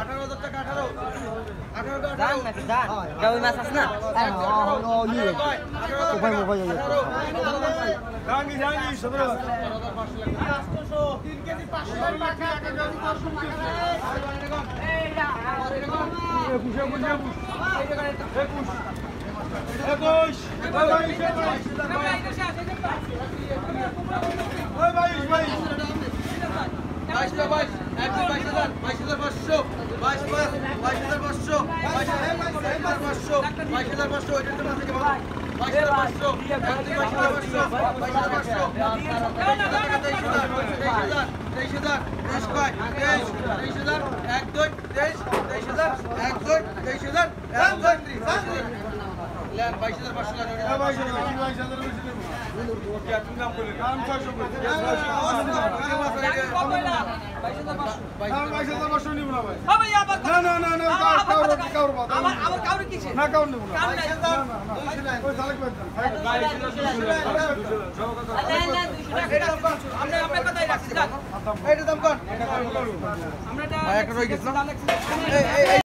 18,000 টাকা 18 18 দাম নাকি দাম কই মাছ আছে না জাঙ্গি 17 800 3 কেজি 500 টাকা এইটা আমরা